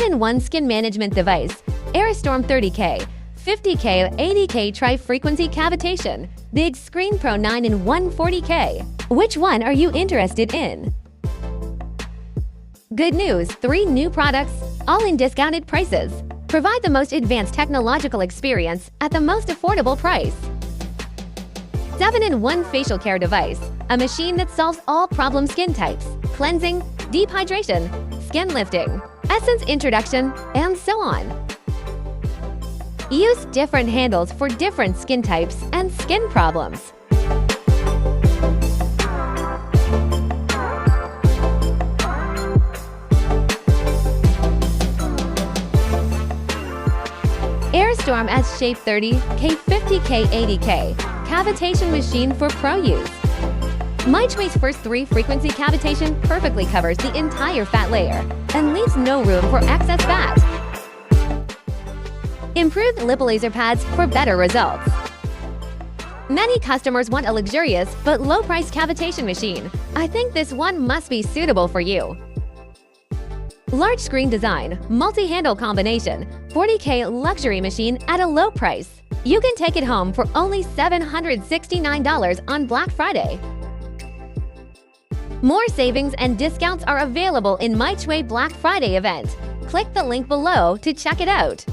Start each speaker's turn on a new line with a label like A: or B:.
A: 7-in-1 skin management device, Aristorm 30K, 50K, 80K tri-frequency cavitation, Big Screen Pro 9-in-1 40K. Which one are you interested in? Good news, 3 new products, all in discounted prices. Provide the most advanced technological experience at the most affordable price. 7-in-1 facial care device, a machine that solves all problem skin types, cleansing, deep hydration, skin lifting, essence introduction, and so on. Use different handles for different skin types and skin problems. Aristorm as Shape 30, K50K, 80K, cavitation machine for pro use. Mychway's first 3-frequency cavitation perfectly covers the entire fat layer and leaves no room for excess fat. Improved Lipo laser pads for better results. Many customers want a luxurious but low-priced cavitation machine. I think this one must be suitable for you. Large screen design, multi-handle combination, 40K luxury machine at a low price. You can take it home for only $769 on Black Friday. More savings and discounts are available in Mychway Black Friday event. Click the link below to check it out.